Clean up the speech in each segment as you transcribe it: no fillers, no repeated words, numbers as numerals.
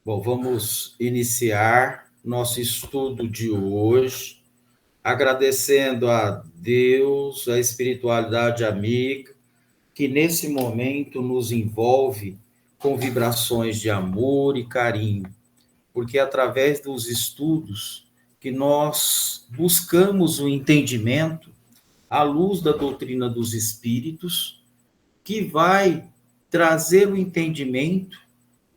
Bom, vamos iniciar nosso estudo de hoje, agradecendo a Deus, a espiritualidade amiga, que nesse momento nos envolve com vibrações de amor e carinho, porque através dos estudos que nós buscamos o entendimento à luz da doutrina dos espíritos, que vai trazer o entendimento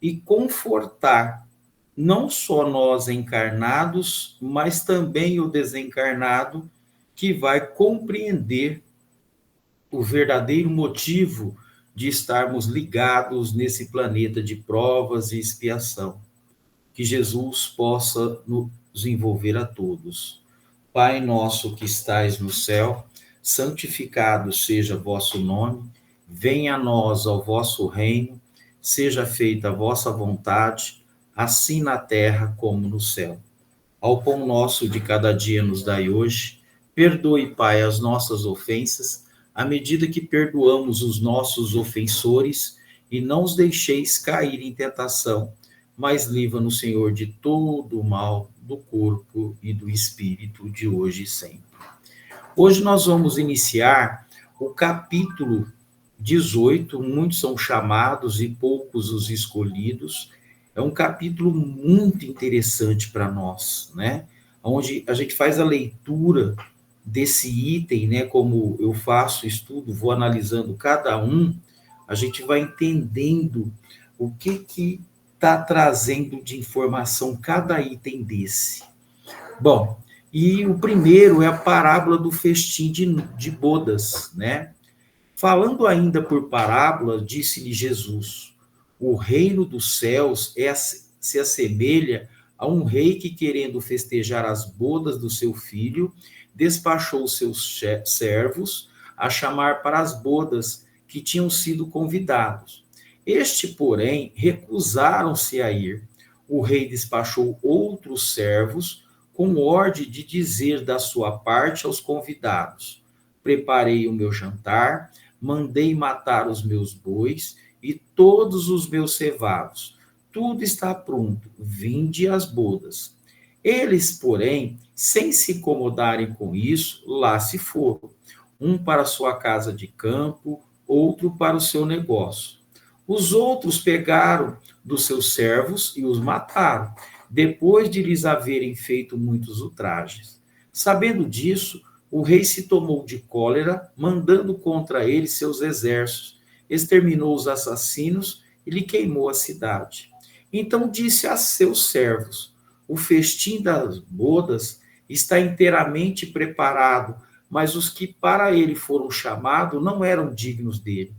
e confortar não só nós encarnados, mas também o desencarnado, que vai compreender o verdadeiro motivo de estarmos ligados nesse planeta de provas e expiação. Que Jesus possa nos envolver a todos. Pai nosso que estais no céu, santificado seja vosso nome, venha a nós ao vosso reino, seja feita a vossa vontade, assim na terra como no céu. Ao pão nosso de cada dia nos dai hoje, perdoe, Pai, as nossas ofensas, à medida que perdoamos os nossos ofensores, e não os deixeis cair em tentação, mas livra-nos, Senhor, de todo o mal do corpo e do espírito, de hoje e sempre. Hoje nós vamos iniciar o capítulo 18, muitos são chamados e poucos os escolhidos. É um capítulo muito interessante para nós, né? Onde a gente faz a leitura desse item, né? Como eu faço estudo, vou analisando cada um, a gente vai entendendo o que está trazendo de informação cada item desse. Bom, e o primeiro é a parábola do festim de bodas, né? Falando ainda por parábola, disse-lhe Jesus: o reino dos céus se assemelha a um rei que, querendo festejar as bodas do seu filho, despachou seus servos a chamar para as bodas que tinham sido convidados. Este, porém, recusaram-se a ir. O rei despachou outros servos com ordem de dizer da sua parte aos convidados: preparei o meu jantar, mandei matar os meus bois e todos os meus cevados. Tudo está pronto, vinde às bodas. Eles, porém, sem se incomodarem com isso, lá se foram. Um para sua casa de campo, outro para o seu negócio. Os outros pegaram dos seus servos e os mataram, depois de lhes haverem feito muitos ultrajes. Sabendo disso, o rei se tomou de cólera, mandando contra ele seus exércitos, exterminou os assassinos e lhe queimou a cidade. Então disse a seus servos: o festim das bodas está inteiramente preparado, mas os que para ele foram chamados não eram dignos dele.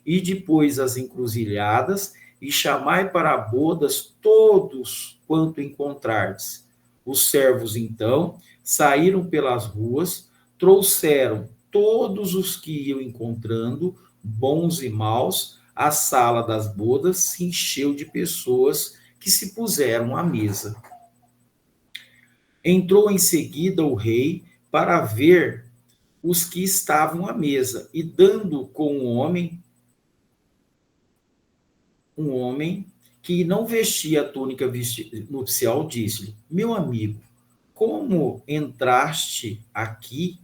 E depois as encruzilhadas, e chamai para bodas todos quanto encontrardes. Os servos, então, saíram pelas ruas, trouxeram todos os que iam encontrando, bons e maus, a sala das bodas se encheu de pessoas que se puseram à mesa. Entrou em seguida o rei para ver os que estavam à mesa, e dando com um homem que não vestia a túnica nupcial, disse-lhe: meu amigo, como entraste aqui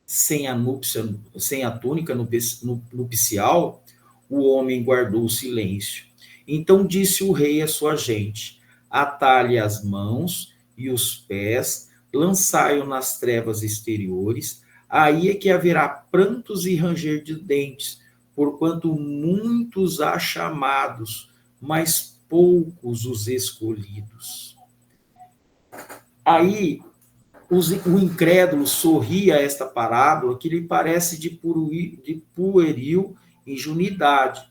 sem a túnica nupcial? O homem guardou o silêncio. Então disse o rei à sua gente: atai-lhe as mãos e os pés, lançai-o nas trevas exteriores, aí é que haverá prantos e ranger de dentes, porquanto muitos há chamados, mas poucos os escolhidos. Aí o incrédulo sorri a esta parábola, que lhe parece de pueril ingenuidade,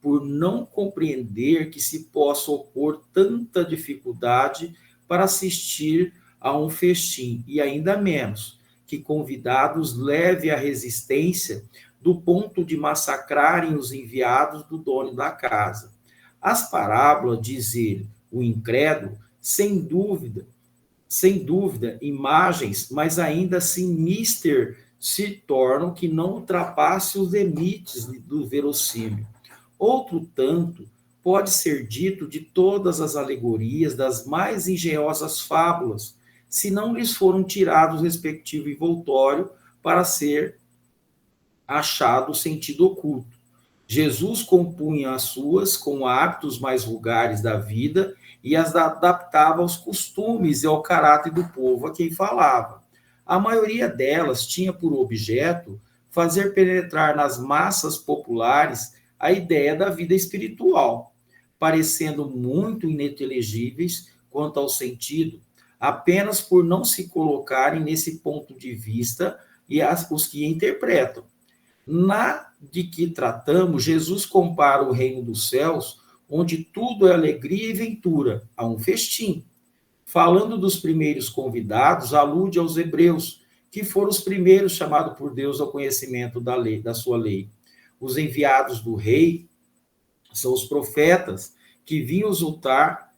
por não compreender que se possa opor tanta dificuldade para assistir a um festim, e ainda menos que convidados leve a resistência do ponto de massacrarem os enviados do dono da casa. As parábolas, diz ele, o incrédulo, sem dúvida, imagens, mas ainda assim se tornam que não ultrapasse os limites do verossímil. Outro tanto, pode ser dito de todas as alegorias, das mais engenhosas fábulas, se não lhes foram tirados o respectivo envoltório para ser achado o sentido oculto. Jesus compunha as suas com hábitos mais vulgares da vida e as adaptava aos costumes e ao caráter do povo a quem falava. A maioria delas tinha por objeto fazer penetrar nas massas populares a ideia da vida espiritual, parecendo muito ininteligíveis quanto ao sentido, apenas por não se colocarem nesse ponto de vista e os que interpretam. Na de que tratamos, Jesus compara o reino dos céus, onde tudo é alegria e ventura, a um festim. Falando dos primeiros convidados, alude aos hebreus, que foram os primeiros chamados por Deus ao conhecimento da lei, da sua lei. Os enviados do rei são os profetas, que vinham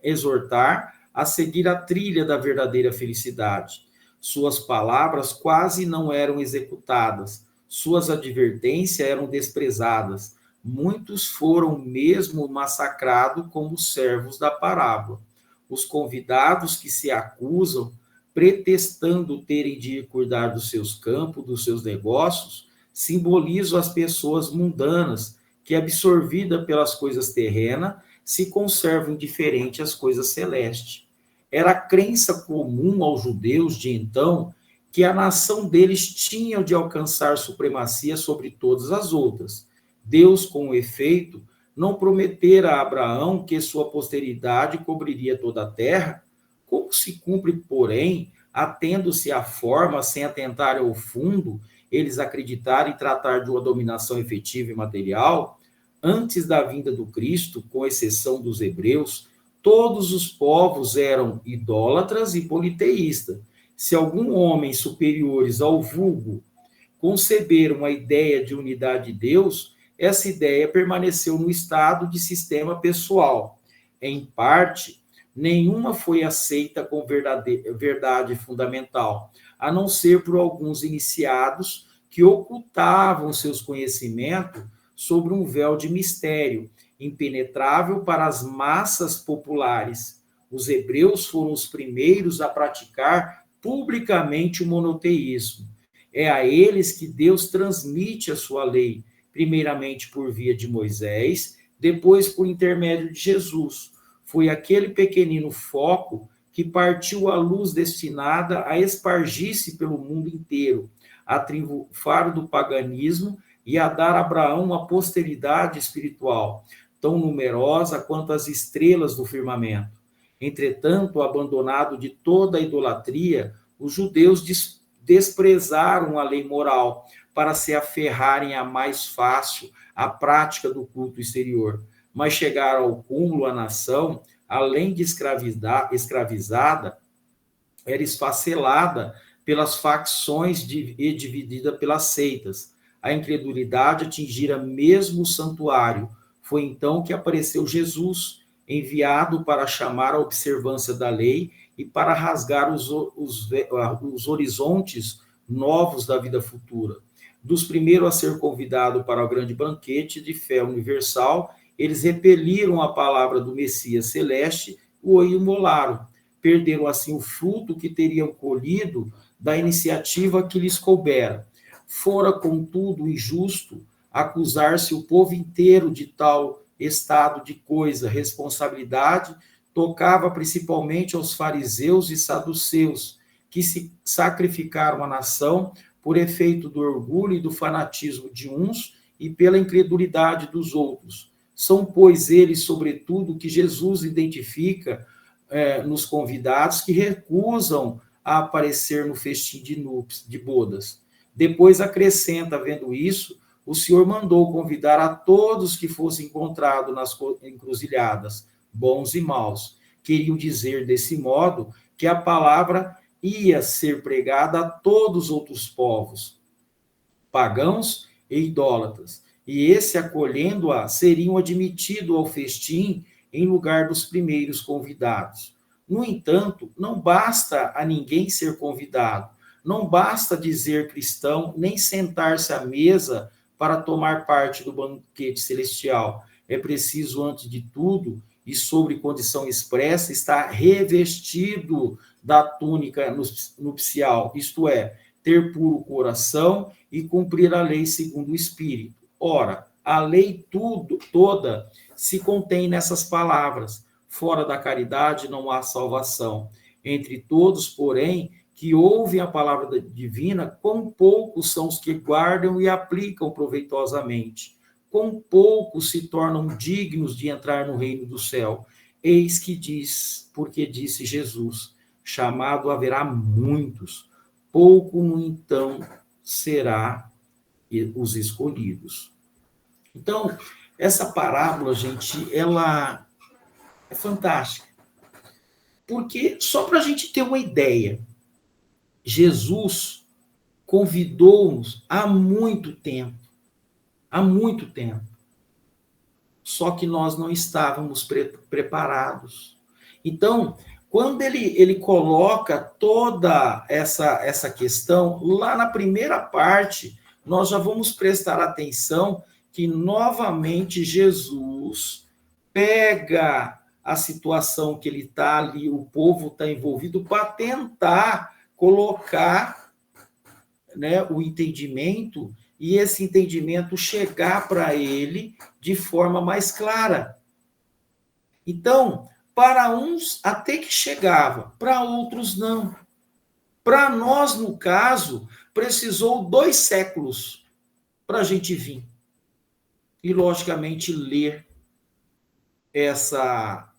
exortar a seguir a trilha da verdadeira felicidade. Suas palavras quase não eram executadas, suas advertências eram desprezadas. Muitos foram mesmo massacrados como servos da parábola. Os convidados que se acusam, pretextando terem de ir cuidar dos seus campos, dos seus negócios, simbolizam as pessoas mundanas que, absorvidas pelas coisas terrenas, se conservam indiferentes às coisas celestes. Era a crença comum aos judeus de então que a nação deles tinha de alcançar supremacia sobre todas as outras. Deus, com efeito, não prometera a Abraão que sua posteridade cobriria toda a terra? Como se cumpre, porém, atendo-se à forma sem atentar ao fundo, eles acreditarem e tratar de uma dominação efetiva e material? Antes da vinda do Cristo, com exceção dos hebreus, todos os povos eram idólatras e politeístas. Se algum homem superiores ao vulgo conceberam a ideia de unidade de Deus, essa ideia permaneceu no estado de sistema pessoal. Em parte, nenhuma foi aceita com verdade fundamental, a não ser por alguns iniciados que ocultavam seus conhecimentos sobre um véu de mistério, impenetrável para as massas populares. Os hebreus foram os primeiros a praticar publicamente o monoteísmo. É a eles que Deus transmite a sua lei, primeiramente por via de Moisés, depois por intermédio de Jesus. Foi aquele pequenino foco que partiu a luz destinada a espargir-se pelo mundo inteiro, a triunfar do paganismo e a dar a Abraão uma posteridade espiritual, tão numerosa quanto as estrelas do firmamento. Entretanto, abandonado de toda a idolatria, os judeus desprezaram a lei moral para se aferrarem a mais fácil a prática do culto exterior, mas chegaram ao cúmulo a nação, além de escravizada, era esfacelada pelas facções e dividida pelas seitas. A incredulidade atingira mesmo o santuário. Foi então que apareceu Jesus, enviado para chamar a observância da lei e para rasgar os horizontes novos da vida futura. Dos primeiros a ser convidado para o grande banquete de fé universal, eles repeliram a palavra do Messias celeste e o imolaram. Perderam assim o fruto que teriam colhido da iniciativa que lhes coubera. Fora, contudo, injusto acusar-se o povo inteiro de tal estado de coisa. Responsabilidade tocava principalmente aos fariseus e saduceus, que se sacrificaram à nação por efeito do orgulho e do fanatismo de uns e pela incredulidade dos outros. São, pois, eles, sobretudo, que Jesus identifica nos convidados que recusam a aparecer no festim de núpcias, de bodas. Depois acrescenta, vendo isso, o Senhor mandou convidar a todos que fossem encontrados nas encruzilhadas, bons e maus. Queriam dizer, desse modo, que a palavra ia ser pregada a todos os outros povos, pagãos e idólatras, e esse, acolhendo-a, seriam admitidos ao festim em lugar dos primeiros convidados. No entanto, não basta a ninguém ser convidado, não basta dizer cristão, nem sentar-se à mesa para tomar parte do banquete celestial. é preciso, antes de tudo, e sobre condição expressa, estar revestido da túnica nupcial, isto é, ter puro coração e cumprir a lei segundo o Espírito. Ora, a lei toda se contém nessas palavras: fora da caridade não há salvação. Entre todos, porém, que ouvem a palavra divina, quão poucos são os que guardam e aplicam proveitosamente. Quão poucos se tornam dignos de entrar no reino do céu. Eis que diz, porque disse Jesus, chamado haverá muitos, pouco, no entanto, será os escolhidos. Então, essa parábola, gente, ela é fantástica. Porque, só para a gente ter uma ideia, Jesus convidou-nos há muito tempo. Há muito tempo. Só que nós não estávamos preparados. Então, quando ele coloca toda essa questão, lá na primeira parte, nós já vamos prestar atenção que, novamente, Jesus pega a situação que ele está ali, o povo está envolvido, para tentar colocar, né, o entendimento, e esse entendimento chegar para ele de forma mais clara. Então, para uns até que chegava, para outros não. Para nós, no caso, precisou 2 séculos para a gente vir. E, logicamente, ler essa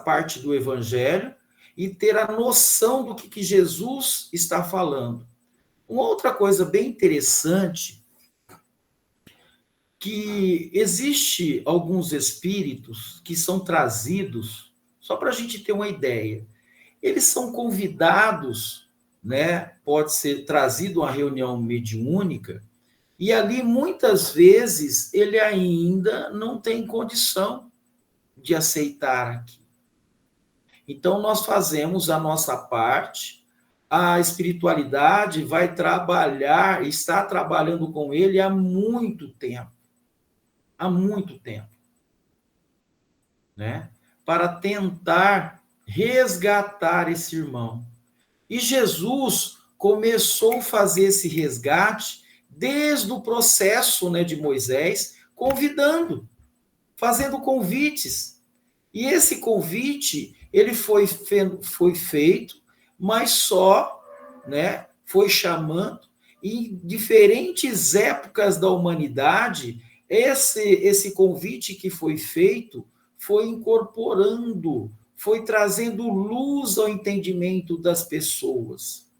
parte do Evangelho e ter a noção do que Jesus está falando. Uma outra coisa bem interessante, que existe alguns espíritos que são trazidos, só para a gente ter uma ideia, eles são convidados, né? Pode ser trazido a uma reunião mediúnica, e ali, muitas vezes, ele ainda não tem condição de aceitar aqui. Então, nós fazemos a nossa parte, a espiritualidade vai trabalhar, está trabalhando com ele há muito tempo. Há muito tempo. Né? Para tentar resgatar esse irmão. E Jesus começou a fazer esse resgate desde o processo, né, de Moisés, convidando, fazendo convites. E esse convite, ele foi feito, mas só, né, foi chamando, e em diferentes épocas da humanidade, esse convite que foi feito foi incorporando, foi trazendo luz ao entendimento das pessoas,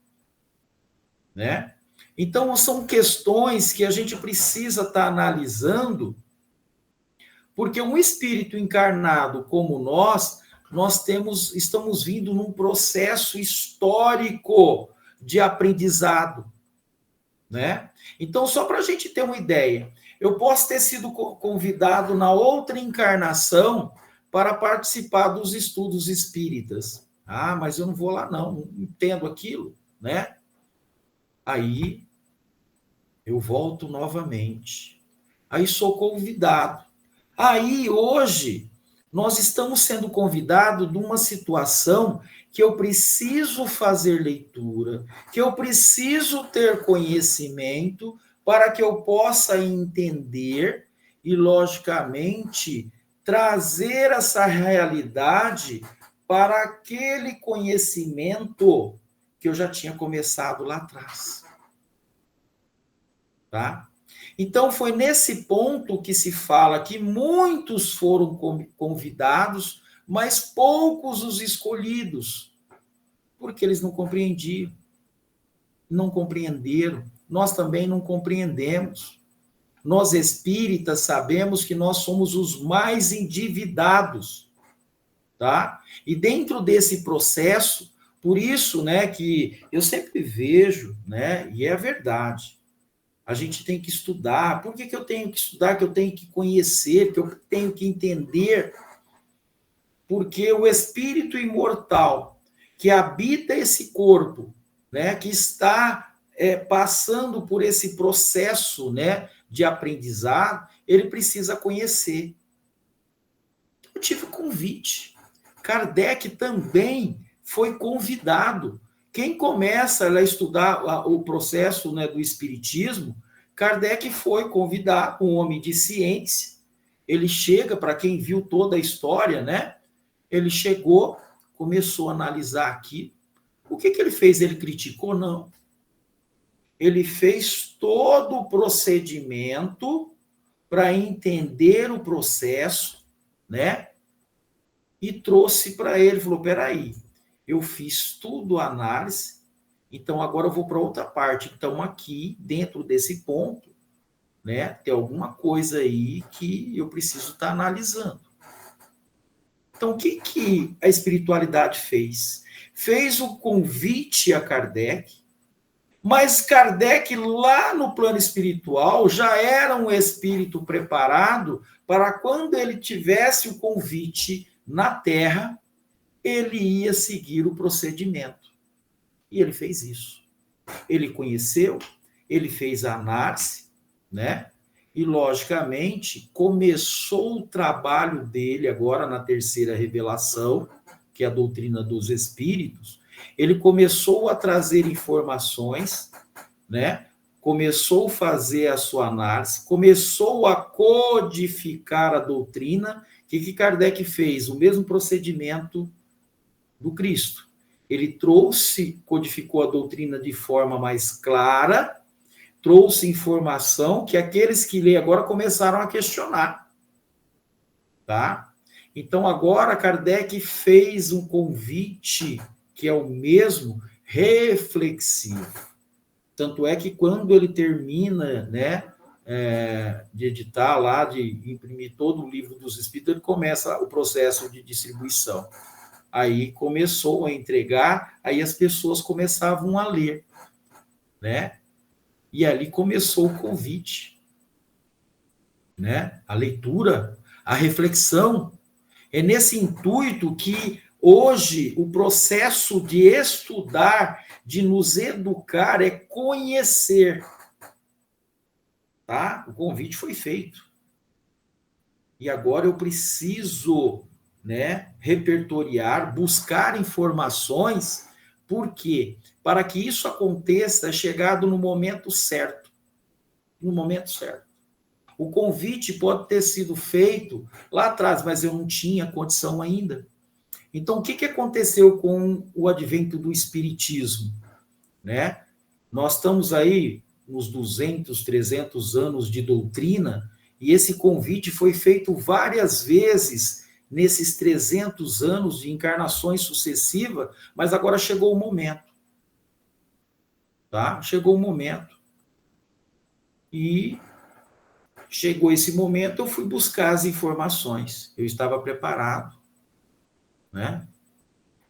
né? Então, são questões que a gente precisa estar analisando, porque um espírito encarnado como nós estamos vindo num processo histórico de aprendizado, né? Então, só para a gente ter uma ideia, eu posso ter sido convidado na outra encarnação para participar dos estudos espíritas. Ah, mas eu não vou lá não entendo aquilo, né? Aí eu volto novamente. Aí sou convidado. Aí, hoje, nós estamos sendo convidados de uma situação que eu preciso fazer leitura, que eu preciso ter conhecimento para que eu possa entender e, logicamente, trazer essa realidade para aquele conhecimento que eu já tinha começado lá atrás. Tá? Então, foi nesse ponto que se fala que muitos foram convidados, mas poucos os escolhidos, porque eles não compreendiam, não compreenderam. Nós também não compreendemos. Nós espíritas sabemos que nós somos os mais endividados, tá? E dentro desse processo, por isso, né, que eu sempre vejo, né, e é verdade, a gente tem que estudar. Por que eu tenho que estudar? Que eu tenho que conhecer, que eu tenho que entender. Porque o espírito imortal que habita esse corpo, né, que está passando por esse processo, né, de aprendizado, ele precisa conhecer. Eu tive convite. Kardec também foi convidado. Quem começa a estudar o processo, né, do espiritismo, Kardec foi convidado, um homem de ciência. Ele chega, para quem viu toda a história, né? Ele chegou, começou a analisar aqui. O que ele fez? Ele criticou? Não. Ele fez todo o procedimento para entender o processo, né? E trouxe para ele, falou, peraí, eu fiz tudo a análise, então agora eu vou para outra parte. Então aqui, dentro desse ponto, né, tem alguma coisa aí que eu preciso estar analisando. Então, o que a espiritualidade fez? Fez o convite a Kardec, mas Kardec, lá no plano espiritual, já era um espírito preparado para quando ele tivesse o convite na Terra, ele ia seguir o procedimento. E ele fez isso. Ele conheceu, ele fez a análise, né? E, logicamente, começou o trabalho dele agora na terceira revelação, que é a doutrina dos espíritos. Ele começou a trazer informações, né? Começou a fazer a sua análise, começou a codificar a doutrina. O que Kardec fez? O mesmo procedimento do Cristo. Ele trouxe, codificou a doutrina de forma mais clara, trouxe informação que aqueles que lêem agora começaram a questionar. Tá? Então, agora, Kardec fez um convite, que é o mesmo, reflexivo. Tanto é que quando ele termina, né, de editar lá, de imprimir todo o livro dos Espíritos, ele começa o processo de distribuição. Aí começou a entregar, aí as pessoas começavam a ler, né? E ali começou o convite, né? A leitura, a reflexão. É nesse intuito que hoje o processo de estudar, de nos educar, é conhecer. Tá? O convite foi feito. E agora eu preciso, né, repertoriar, buscar informações, por quê? Para que isso aconteça, é chegado no momento certo. No momento certo. O convite pode ter sido feito lá atrás, mas eu não tinha condição ainda. Então, o que aconteceu com o advento do espiritismo? Né? Nós estamos aí nos 200, 300 anos de doutrina, e esse convite foi feito várias vezes nesses 300 anos de encarnações sucessivas, mas agora chegou o momento. Tá? Chegou o momento. E chegou esse momento, eu fui buscar as informações. Eu estava preparado. Né?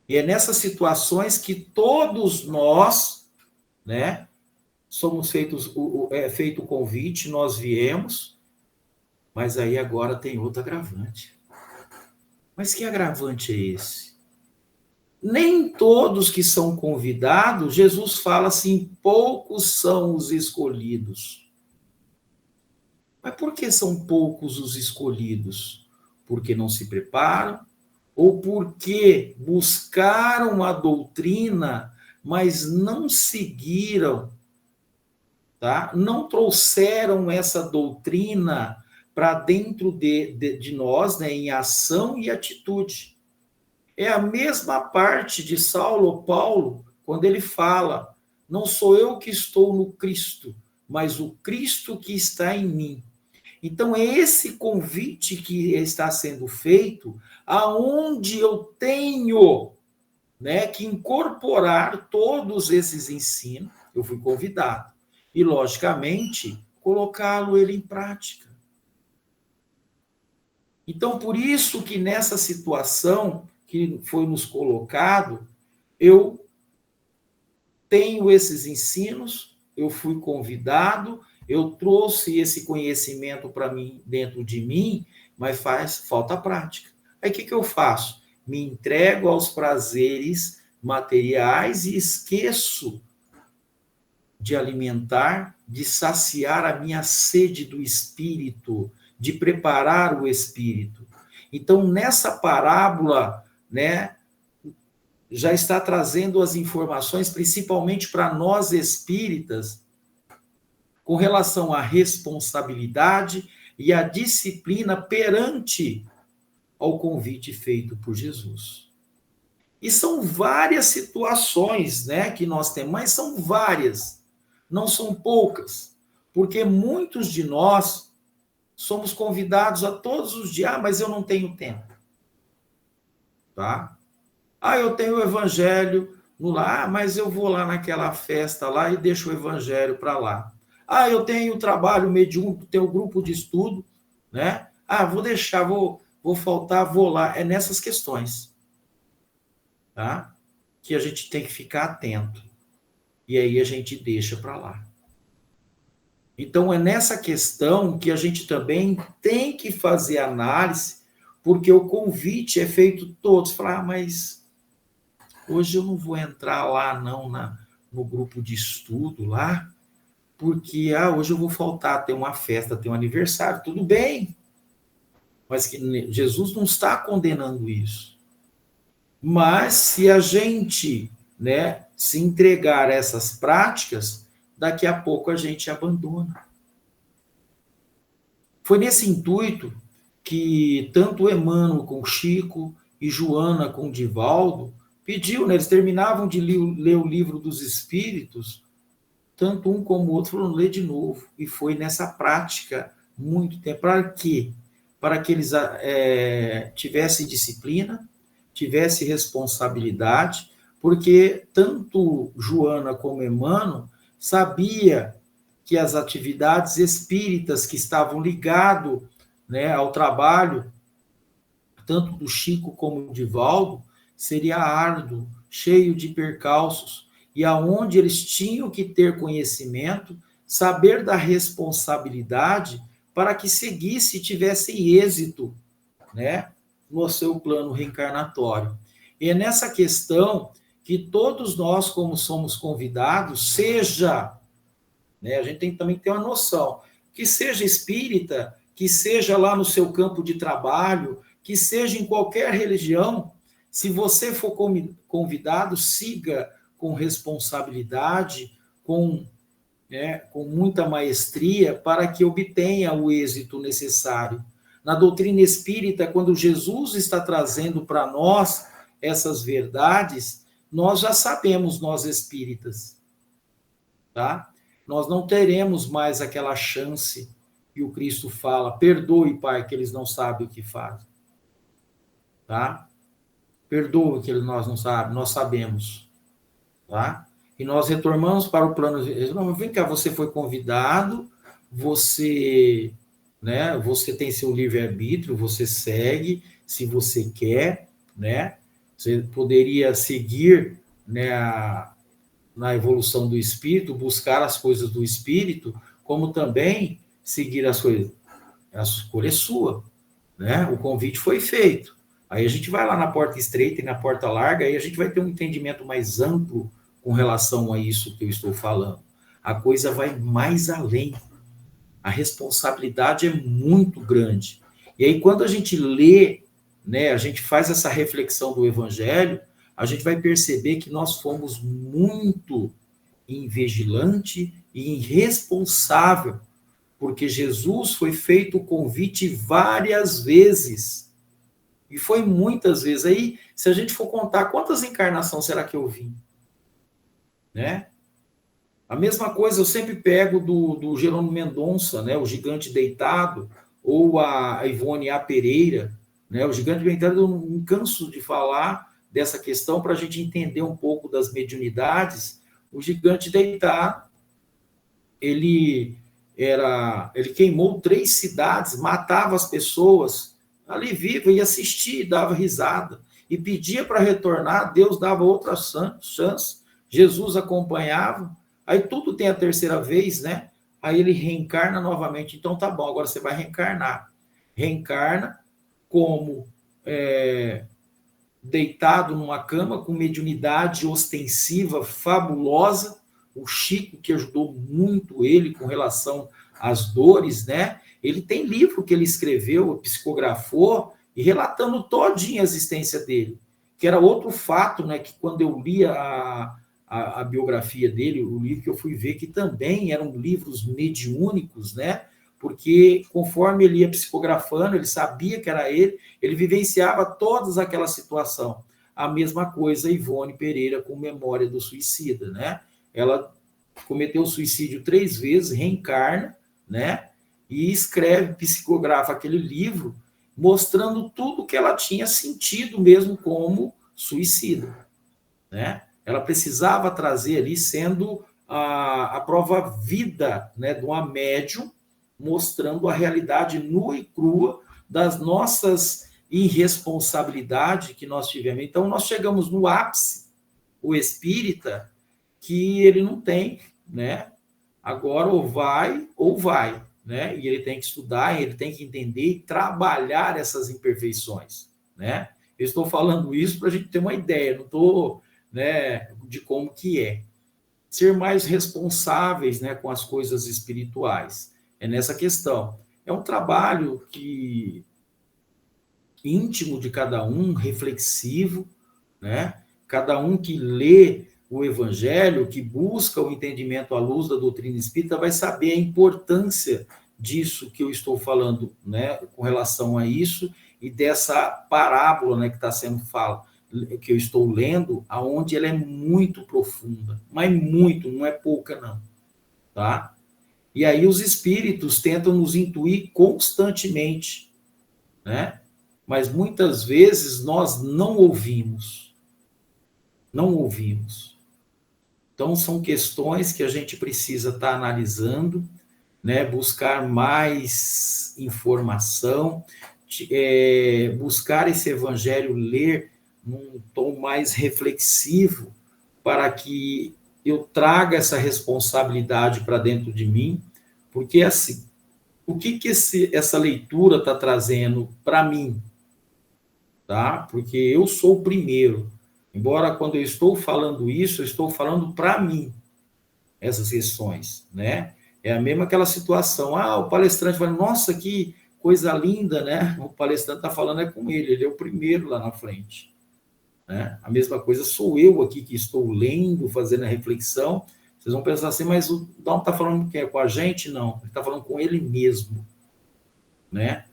E é nessas situações que todos nós, né, somos feitos, feito o convite, nós viemos, mas aí agora tem outro agravante. Mas que agravante é esse? Nem todos que são convidados, Jesus fala assim, poucos são os escolhidos. Mas por que são poucos os escolhidos? Porque não se preparam, ou porque buscaram a doutrina, mas não seguiram, tá? Não trouxeram essa doutrina para dentro de nós, né, em ação e atitude. É a mesma parte de Saulo Paulo, quando ele fala, não sou eu que estou no Cristo, mas o Cristo que está em mim. Então, é esse convite que está sendo feito, aonde eu tenho, né, que incorporar todos esses ensinos, eu fui convidado, e, logicamente, colocá-lo ele em prática. Então, por isso que nessa situação que foi nos colocado, eu tenho esses ensinos, eu fui convidado, eu trouxe esse conhecimento para mim, dentro de mim, mas falta prática. Aí o que eu faço? Me entrego aos prazeres materiais e esqueço de alimentar, de saciar a minha sede do espírito, de preparar o espírito. Então, nessa parábola, né, já está trazendo as informações, principalmente para nós espíritas, com relação à responsabilidade e à disciplina perante ao convite feito por Jesus. E são várias situações, né, que nós temos, mas são várias, não são poucas, porque muitos de nós somos convidados a todos os dias, mas eu não tenho tempo. Tá? Eu tenho o evangelho no lá, mas eu vou lá naquela festa lá e deixo o evangelho para lá. Eu tenho o trabalho mediúnico, tenho o grupo de estudo, né? Vou deixar, vou faltar, vou lá. É nessas questões, tá? Que a gente tem que ficar atento. E aí a gente deixa para lá. Então, é nessa questão que a gente também tem que fazer análise, porque o convite é feito todos. Falar, mas hoje eu não vou entrar lá, não, no grupo de estudo lá, porque hoje eu vou faltar, tem uma festa, tem um aniversário, tudo bem. Mas que Jesus não está condenando isso. Mas se a gente, né, se entregar a essas práticas, daqui a pouco a gente abandona. Foi nesse intuito que tanto Emmanuel com Chico e Joana com Divaldo pediu, né, eles terminavam de ler o livro dos Espíritos, tanto um como o outro foram ler de novo. E foi nessa prática muito tempo. Para quê? Para que eles tivessem disciplina, tivessem responsabilidade, porque tanto Joana como Emmanuel sabia que as atividades espíritas que estavam ligadas, né, ao trabalho, tanto do Chico como do Divaldo, seria árduo, cheio de percalços, e aonde eles tinham que ter conhecimento, saber da responsabilidade para que seguisse e tivesse êxito, né, no seu plano reencarnatório. E é nessa questão que todos nós, como somos convidados, seja, né, a gente tem que também ter uma noção, que seja espírita, que seja lá no seu campo de trabalho, que seja em qualquer religião, se você for convidado, siga com responsabilidade, com muita maestria, para que obtenha o êxito necessário. Na doutrina espírita, quando Jesus está trazendo para nós essas verdades, nós já sabemos, nós espíritas, tá? Nós não teremos mais aquela chance que o Cristo fala, perdoe, Pai, que eles não sabem o que fazem. Tá? Perdoe que nós não sabemos, nós sabemos. Tá? E nós retornamos para o plano. Não, vem cá, você foi convidado, você, né, você tem seu livre-arbítrio, você segue, se você quer, né? Você poderia seguir, né, na evolução do espírito, buscar as coisas do espírito, como também seguir as coisas. A escolha é sua, né? O convite foi feito. Aí a gente vai lá na porta estreita e na porta larga, aí a gente vai ter um entendimento mais amplo com relação a isso que eu estou falando. A coisa vai mais além. A responsabilidade é muito grande. E aí, quando a gente lê, né, a gente faz essa reflexão do Evangelho, a gente vai perceber que nós fomos muito invigilante e irresponsável, porque Jesus foi feito o convite várias vezes. E foi muitas vezes. Aí, se a gente for contar, quantas encarnações será que eu vim? Né? A mesma coisa eu sempre pego do Jerônimo Mendonça, né? O Gigante Deitado, ou a Ivone A. Pereira, né? O Gigante Deitado, eu não canso de falar dessa questão para a gente entender um pouco das mediunidades. O Gigante Deitado, ele queimou 3 cidades, matava as pessoas ali viva e assistia, dava risada e pedia para retornar, Deus dava outra chance, Jesus acompanhava, aí tudo tem a terceira vez, né? Aí ele reencarna novamente, então tá bom, agora você vai reencarnar. Reencarna como deitado numa cama com mediunidade ostensiva, fabulosa, o Chico, que ajudou muito ele com relação às dores, né? Ele tem livro que ele escreveu, psicografou, e relatando todinha a existência dele, que era outro fato, né, que quando eu li a biografia dele, o livro que eu fui ver, que também eram livros mediúnicos, né, porque conforme ele ia psicografando, ele sabia que era ele vivenciava todas aquela situação. A mesma coisa Ivone Pereira com Memória do Suicida, né? Ela cometeu suicídio 3 vezes, reencarna, né? E escreve, psicografa aquele livro, mostrando tudo que ela tinha sentido mesmo como suicida, né? Ela precisava trazer ali, sendo a prova vida, né, de uma médium, mostrando a realidade nua e crua das nossas irresponsabilidades que nós tivemos. Então, nós chegamos no ápice, o espírita, que ele não tem, né? Agora ou vai, né? E ele tem que estudar, ele tem que entender e trabalhar essas imperfeições, né? Eu estou falando isso para a gente ter uma ideia, não estou, né, de como que é. Ser mais responsáveis, né, com as coisas espirituais. É nessa questão. É um trabalho que íntimo de cada um, reflexivo, né? Cada um que lê o Evangelho, que busca o entendimento à luz da doutrina espírita, vai saber a importância disso que eu estou falando, né, com relação a isso e dessa parábola, né, que está sendo falada, que eu estou lendo, aonde ela é muito profunda, mas muito, não é pouca não, tá? E aí os espíritos tentam nos intuir constantemente, né? Mas muitas vezes nós não ouvimos. Não ouvimos. Então, são questões que a gente precisa estar analisando, né? Buscar mais informação, buscar esse evangelho, ler num tom mais reflexivo, para que eu traga essa responsabilidade para dentro de mim, porque assim, o que essa leitura está trazendo para mim? Tá? Porque eu sou o primeiro. Embora quando eu estou falando isso, eu estou falando para mim essas questões, né? É a mesma aquela situação. Ah, o palestrante fala, nossa, que coisa linda, né? O palestrante está falando é com ele é o primeiro lá na frente. Né? A mesma coisa sou eu aqui que estou lendo, fazendo a reflexão. Vocês vão pensar assim, mas o Dom está falando que é com a gente? Não, ele está falando com ele mesmo, né?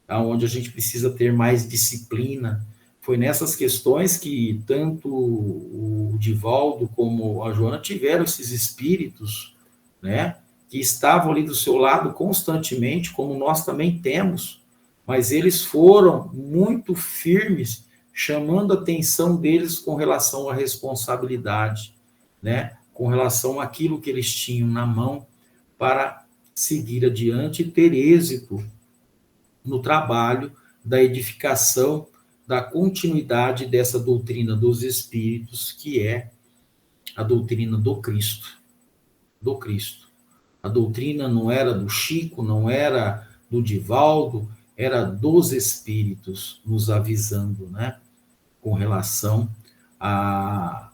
Onde a gente precisa ter mais disciplina. Foi nessas questões que tanto o Divaldo como a Joana tiveram esses espíritos, né, que estavam ali do seu lado constantemente, como nós também temos, mas eles foram muito firmes, chamando a atenção deles com relação à responsabilidade, né, com relação àquilo que eles tinham na mão para seguir adiante e ter êxito no trabalho da edificação, da continuidade dessa doutrina dos espíritos, que é a doutrina do Cristo. Do Cristo. A doutrina não era do Chico, não era do Divaldo, era dos espíritos nos avisando, né? Com relação às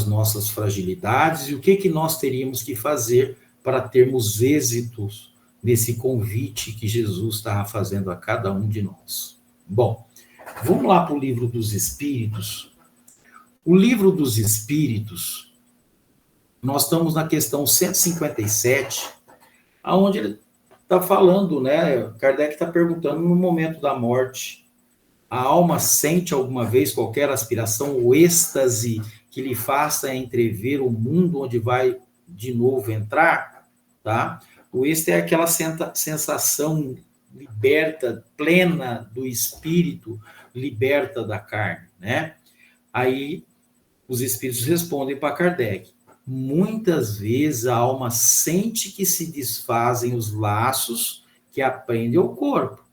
nossas fragilidades e o que nós teríamos que fazer para termos êxitos nesse convite que Jesus estava fazendo a cada um de nós. Bom, vamos lá para o Livro dos Espíritos. O Livro dos Espíritos, nós estamos na questão 157, onde ele está falando, né? Kardec está perguntando no momento da morte, a alma sente alguma vez qualquer aspiração ou êxtase que lhe faça entrever o mundo onde vai de novo entrar, tá? O êxtase é aquela sensação liberta, plena do espírito, liberta da carne, né? Aí os espíritos respondem para Kardec. Muitas vezes a alma sente que se desfazem os laços que aprendem ao corpo.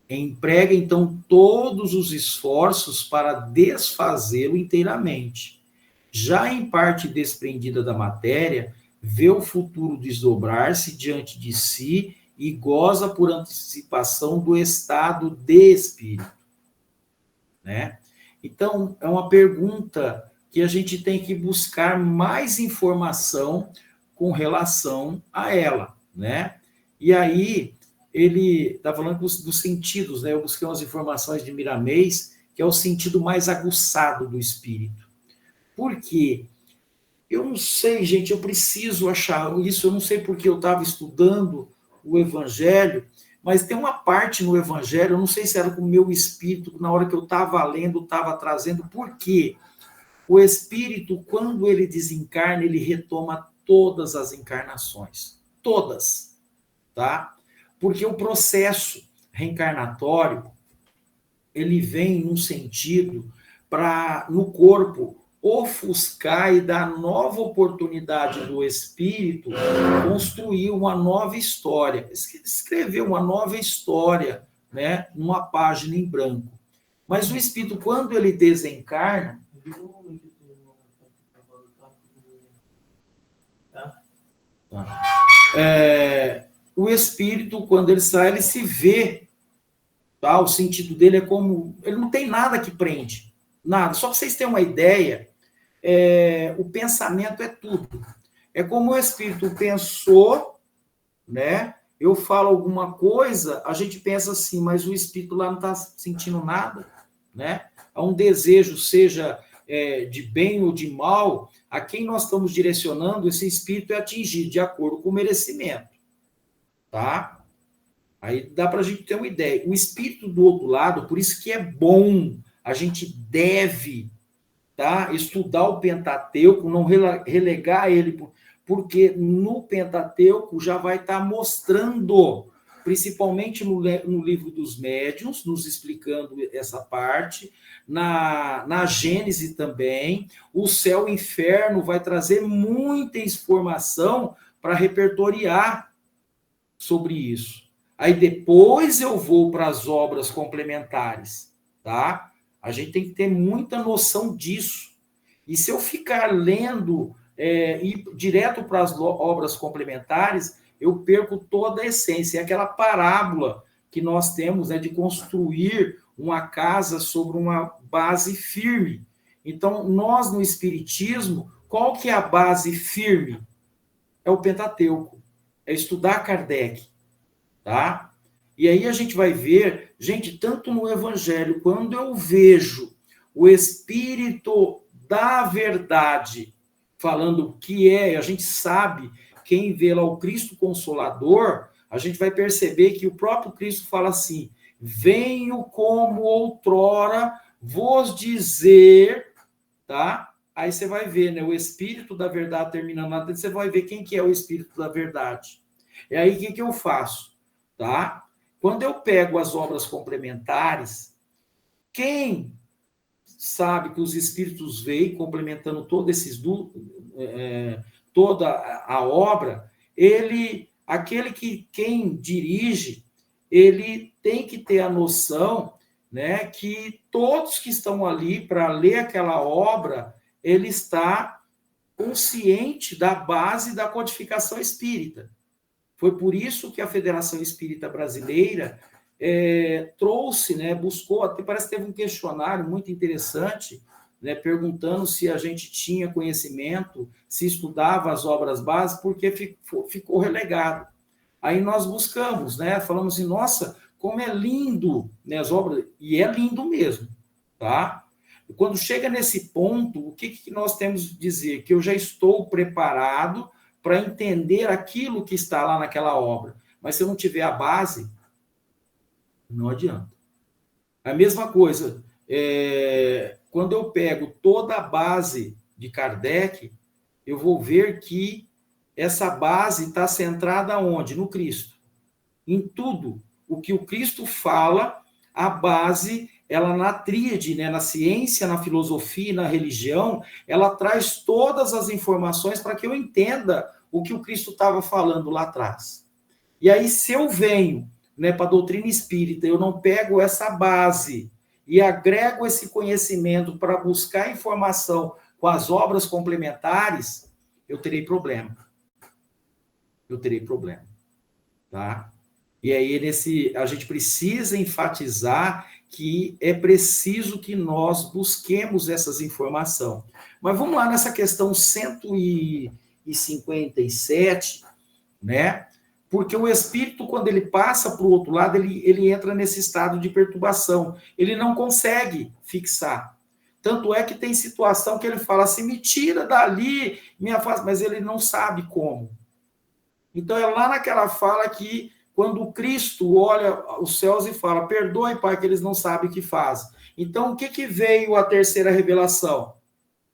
Emprega, então, todos os esforços para desfazê-lo inteiramente. Já em parte desprendida da matéria, vê o futuro desdobrar-se diante de si e goza por antecipação do estado de espírito. Né? Então, é uma pergunta que a gente tem que buscar mais informação com relação a ela, né? E aí, ele está falando dos sentidos, né? Eu busquei umas informações de Miramês, que é o sentido mais aguçado do espírito. Por quê? Eu não sei, gente, eu preciso achar isso, eu não sei porque eu estava estudando o Evangelho, mas tem uma parte no Evangelho, eu não sei se era com o meu espírito, na hora que eu estava lendo, estava trazendo, por quê? O espírito, quando ele desencarna, ele retoma todas as encarnações. Todas, tá? Porque o processo reencarnatório, ele vem num sentido para, no corpo, ofuscar e dar nova oportunidade do espírito construir uma nova história, escrever uma nova história, né, numa página em branco. Mas o espírito, quando ele desencarna, o espírito, quando ele sai, ele se vê, tá? O sentido dele é como, ele não tem nada que prende, nada. Só para vocês terem uma ideia, o pensamento é tudo. É como o espírito pensou, né? Eu falo alguma coisa, a gente pensa assim, mas o espírito lá não está sentindo nada, né? Há um desejo, seja de bem ou de mal, a quem nós estamos direcionando, esse espírito é atingido de acordo com o merecimento, tá? Aí dá para a gente ter uma ideia. O espírito do outro lado, por isso que é bom, a gente deve, tá, estudar o Pentateuco, não relegar ele, porque no Pentateuco já vai estar mostrando, principalmente no livro dos médiuns, nos explicando essa parte, na Gênese também, o céu e o inferno vai trazer muita informação para repertoriar sobre isso. Aí depois eu vou para as obras complementares, tá? A gente tem que ter muita noção disso. E se eu ficar lendo ir direto para as obras complementares, eu perco toda a essência. É aquela parábola que nós temos, né, de construir uma casa sobre uma base firme. Então, nós no Espiritismo, qual que é a base firme? É o Pentateuco. É estudar Kardec. Tá? E aí a gente vai ver, gente, tanto no Evangelho, quando eu vejo o Espírito da verdade falando o que é, a gente sabe, quem vê lá o Cristo Consolador, a gente vai perceber que o próprio Cristo fala assim, venho como outrora vos dizer, tá? Aí você vai ver, né, o Espírito da verdade terminando lá dentro, você vai ver quem que é o Espírito da verdade. E aí, o que eu faço? Tá? Quando eu pego as obras complementares, quem sabe que os espíritos veem complementando toda a obra, aquele que quem dirige, ele tem que ter a noção, né, que todos que estão ali para ler aquela obra, ele está consciente da base da codificação espírita. Foi por isso que a Federação Espírita Brasileira trouxe, né, buscou, até parece que teve um questionário muito interessante, né, perguntando se a gente tinha conhecimento, se estudava as obras básicas, porque ficou relegado. Aí nós buscamos, né, falamos assim, nossa, como é lindo, né, as obras, e é lindo mesmo, tá? E quando chega nesse ponto, o que nós temos que dizer? Que eu já estou preparado para entender aquilo que está lá naquela obra. Mas se eu não tiver a base, não adianta. A mesma coisa, quando eu pego toda a base de Kardec, eu vou ver que essa base está centrada onde? No Cristo. Em tudo. O que o Cristo fala, a base, ela na tríade, né, na ciência, na filosofia e na religião, ela traz todas as informações para que eu entenda o que o Cristo estava falando lá atrás. E aí, se eu venho, né, para a doutrina espírita, eu não pego essa base e agrego esse conhecimento para buscar informação com as obras complementares, eu terei problema. Eu terei problema. Tá? E aí, a gente precisa enfatizar que é preciso que nós busquemos essas informações. Mas vamos lá nessa questão 157, né? Porque o espírito, quando ele passa para o outro lado, ele entra nesse estado de perturbação. Ele não consegue fixar. Tanto é que tem situação que ele fala assim, me tira dali, me afasta, mas ele não sabe como. Então, é lá naquela fala que, quando Cristo olha os céus e fala, perdoe, Pai, que eles não sabem o que fazem. Então, o que veio a terceira revelação?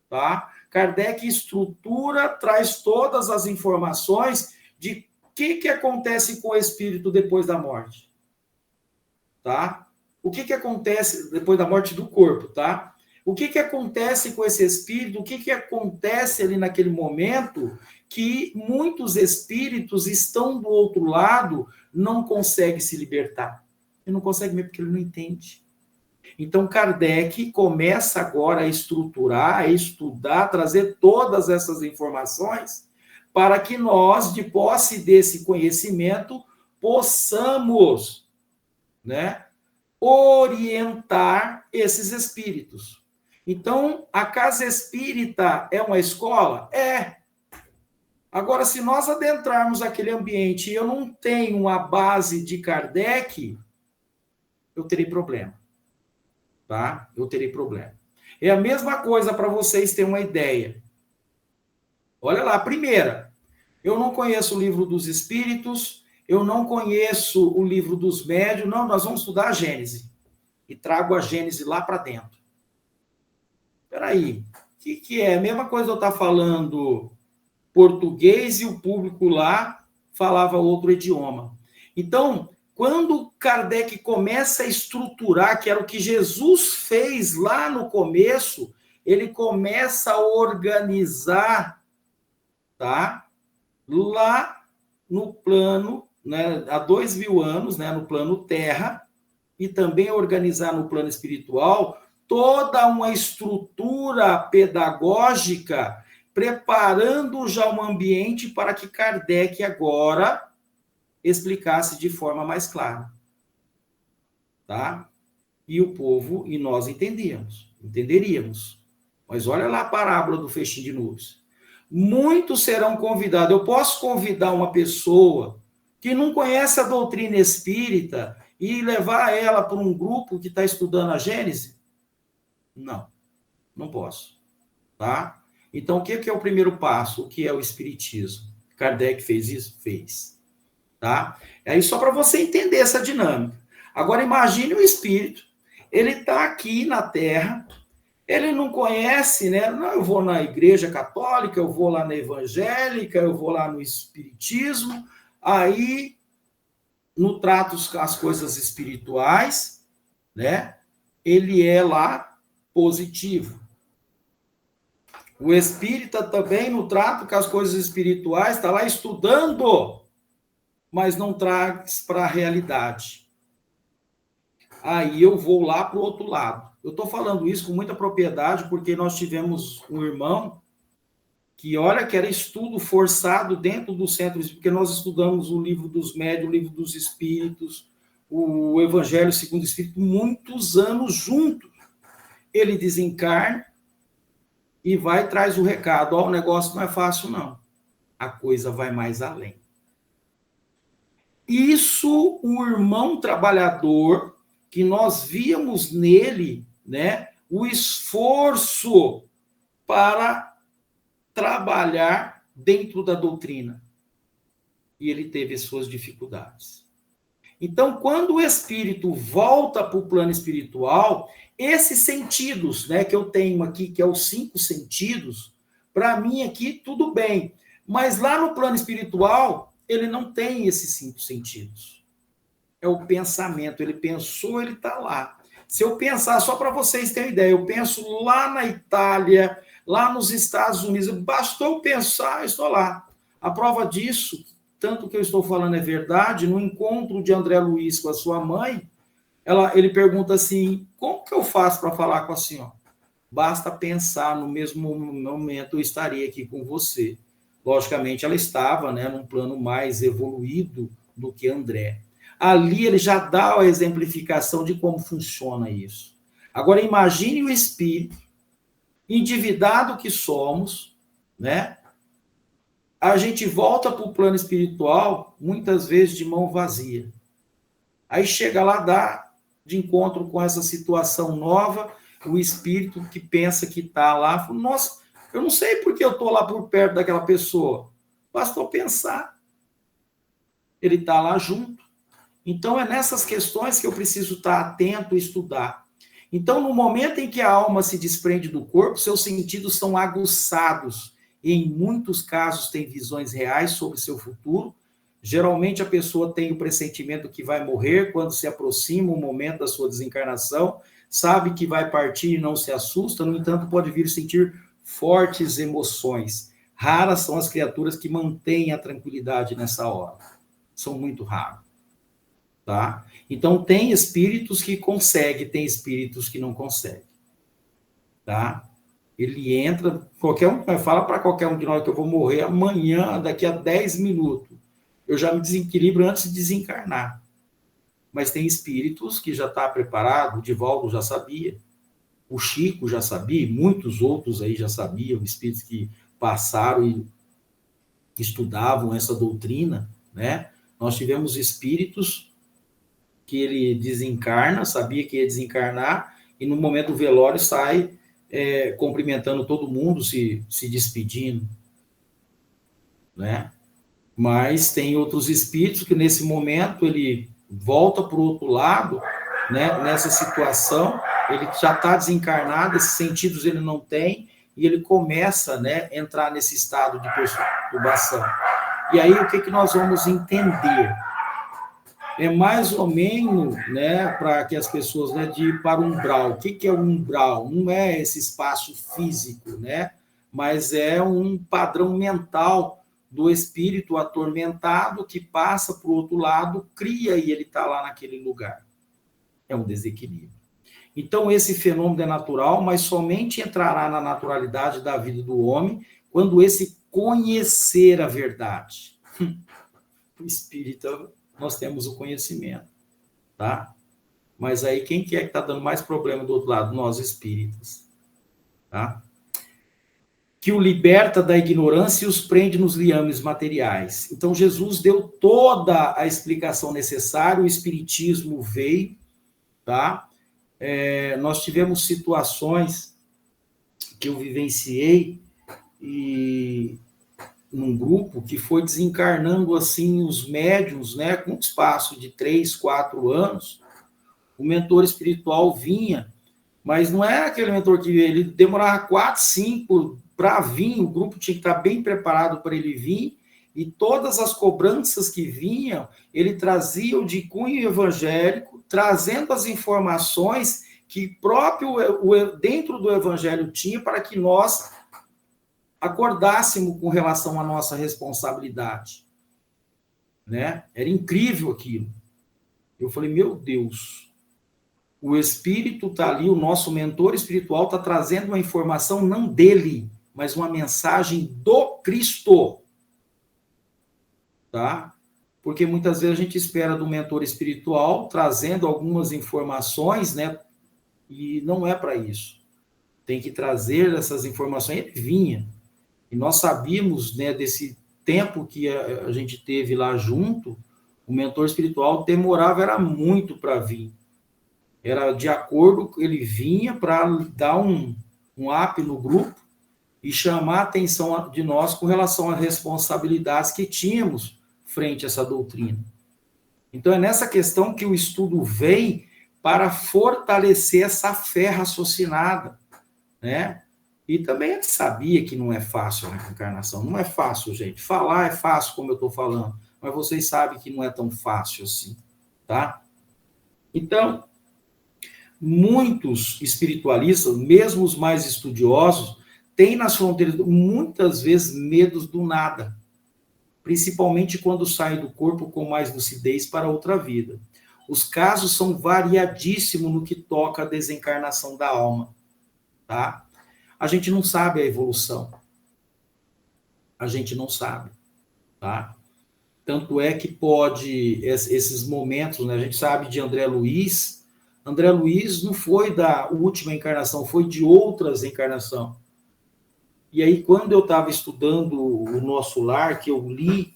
Tá? Kardec estrutura, traz todas as informações de o que acontece com o espírito depois da morte. Tá? O que acontece depois da morte do corpo, tá? O que acontece com esse espírito? O que acontece ali naquele momento que muitos espíritos estão do outro lado, não conseguem se libertar. Ele não consegue mesmo porque ele não entende. Então, Kardec começa agora a estruturar, a estudar, a trazer todas essas informações para que nós, de posse desse conhecimento, possamos, né, orientar esses espíritos. Então, a casa espírita é uma escola? É. Agora, se nós adentrarmos aquele ambiente e eu não tenho a base de Kardec, eu terei problema. Tá? Eu terei problema. É a mesma coisa para vocês terem uma ideia. Olha lá, primeira, eu não conheço o livro dos espíritos, eu não conheço o livro dos médiuns, não, nós vamos estudar a Gênese. E trago a Gênese lá para dentro. Espera aí, o que é? A mesma coisa eu estar falando português e o público lá falava outro idioma. Então, quando Kardec começa a estruturar, que era o que Jesus fez lá no começo, ele começa a organizar, tá? Lá no plano, né, há 2000 anos, né, no plano Terra, e também organizar no plano espiritual toda uma estrutura pedagógica, preparando já um ambiente para que Kardec agora explicasse de forma mais clara. Tá? E o povo, e nós entenderíamos. Mas olha lá a parábola do fechinho de nuvens. Muitos serão convidados. Eu posso convidar uma pessoa que não conhece a doutrina espírita e levar ela para um grupo que está estudando a Gênese? Não, não posso. Tá? Então, o que é o primeiro passo? O que é o espiritismo? Kardec fez isso? Fez. Tá? Aí só para você entender essa dinâmica. Agora imagine o espírito, ele está aqui na Terra, ele não conhece, né? Não, eu vou na igreja católica, eu vou lá na evangélica, eu vou lá no espiritismo, aí no trato as coisas espirituais, né? Ele é lá positivo. O espírita também no trato com as coisas espirituais está lá estudando, mas não traz para a realidade. Aí eu vou lá para o outro lado. Eu estou falando isso com muita propriedade, porque nós tivemos um irmão que, olha, que era estudo forçado dentro do centro, porque nós estudamos o livro dos médiuns, o livro dos espíritos, o Evangelho segundo o Espírito, muitos anos juntos. Ele desencarna e vai e traz o recado. Ó, o negócio não é fácil, não. A coisa vai mais além. Isso, um irmão trabalhador, que nós víamos nele, né, o esforço para trabalhar dentro da doutrina. E ele teve as suas dificuldades. Então, quando o espírito volta para o plano espiritual, esses sentidos, né, que eu tenho aqui, que é os 5 sentidos, para mim aqui tudo bem. Mas lá no plano espiritual, ele não tem esses 5 sentidos. É o pensamento. Ele pensou, ele está lá. Se eu pensar, só para vocês terem ideia, eu penso lá na Itália, lá nos Estados Unidos, bastou pensar, eu estou lá. A prova disso, tanto que eu estou falando é verdade, no encontro de André Luiz com a sua mãe, ele pergunta assim, como que eu faço para falar com a senhora? Basta pensar, no mesmo momento eu estaria aqui com você. Logicamente, ela estava, né, num plano mais evoluído do que André. Ali ele já dá a exemplificação de como funciona isso. Agora, imagine o espírito, endividado que somos, né? a gente volta para o plano espiritual, muitas vezes de mão vazia. Aí chega lá, dá de encontro com essa situação nova, o espírito que pensa que está lá, fala, nossa, eu não sei porque eu estou lá por perto daquela pessoa. Bastou pensar. Ele está lá junto. Então, é nessas questões que eu preciso estar atento e estudar. Então, no momento em que a alma se desprende do corpo, seus sentidos são aguçados. E, em muitos casos, tem visões reais sobre seu futuro. Geralmente, a pessoa tem o pressentimento que vai morrer quando se aproxima o momento da sua desencarnação, sabe que vai partir e não se assusta, no entanto, pode vir sentir fortes emoções. Raras são as criaturas que mantêm a tranquilidade nessa hora. São muito raros. Tá? Então, tem espíritos que conseguem, tem espíritos que não conseguem. Tá? Ele entra, qualquer um, fala para qualquer um de nós que eu vou morrer amanhã, daqui a 10 minutos. Eu já me desequilibro antes de desencarnar. Mas tem espíritos que já está preparado, o Divaldo já sabia, o Chico já sabia, muitos outros aí já sabiam, espíritos que passaram e estudavam essa doutrina, né? Nós tivemos espíritos que ele desencarna, sabia que ia desencarnar, e no momento do velório sai cumprimentando todo mundo, se despedindo, né? Mas tem outros espíritos que nesse momento ele volta para o outro lado, né? Nessa situação, ele já está desencarnado, esses sentidos ele não tem, e ele começa, né, a entrar nesse estado de perturbação. E aí o que nós vamos entender? É mais ou menos, né, para que as pessoas, né, de ir para o umbral. O que é o umbral? Não é esse espaço físico, né, mas é um padrão mental do espírito atormentado que passa para o outro lado, cria e ele está lá naquele lugar. É um desequilíbrio. Então, esse fenômeno é natural, mas somente entrará na naturalidade da vida do homem quando esse conhecer a verdade. O espírito, nós temos o conhecimento, tá? Mas aí, quem que é que está dando mais problema do outro lado? Nós, espíritas, tá? Que o liberta da ignorância e os prende nos liames materiais. Então, Jesus deu toda a explicação necessária, o espiritismo veio, tá? Nós tivemos situações que eu vivenciei e num grupo que foi desencarnando assim os médiuns, né, com um espaço de 3, 4 anos, o mentor espiritual vinha, mas não é aquele mentor que ele demorava 4, 5 para vir, o grupo tinha que estar bem preparado para ele vir, e todas as cobranças que vinham, ele trazia o de cunho evangélico, trazendo as informações que próprio dentro do evangelho tinha para que nós acordássemos com relação à nossa responsabilidade, né? Era incrível aquilo. Eu falei, meu Deus, o Espírito está ali, o nosso mentor espiritual está trazendo uma informação não dele, mas uma mensagem do Cristo, tá? Porque muitas vezes a gente espera do mentor espiritual trazendo algumas informações, né? E não é para isso. Tem que trazer essas informações. Ele vinha. E nós sabíamos, né, desse tempo que a gente teve lá junto, o mentor espiritual demorava, era muito para vir. Era de acordo, ele vinha para dar um up no grupo e chamar a atenção de nós com relação às responsabilidades que tínhamos frente a essa doutrina. Então, é nessa questão que o estudo vem para fortalecer essa fé raciocinada, né? E também a gente sabia que não é fácil a reencarnação. Não é fácil, gente. Falar é fácil, como eu estou falando, mas vocês sabem que não é tão fácil assim, tá? Então, muitos espiritualistas, mesmo os mais estudiosos, têm nas fronteiras, muitas vezes, medos do nada, principalmente quando saem do corpo com mais lucidez para outra vida. Os casos são variadíssimos no que toca à desencarnação da alma, tá? A gente não sabe a evolução. A gente não sabe, tá? Tanto é que pode, esses momentos, né? A gente sabe de André Luiz. André Luiz não foi da última encarnação, foi de outras encarnações. E aí, quando eu estava estudando o Nosso Lar, que eu li,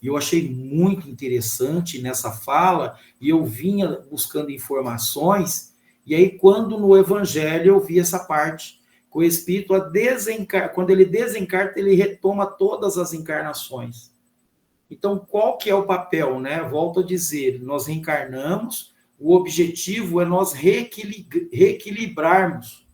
e eu achei muito interessante nessa fala, e eu vinha buscando informações, e aí, quando no Evangelho eu vi essa parte, que o Espírito, quando ele desencarna, ele retoma todas as encarnações. Então, qual que é o papel, né? Volto a dizer, nós reencarnamos, o objetivo é nós reequilibrarmos,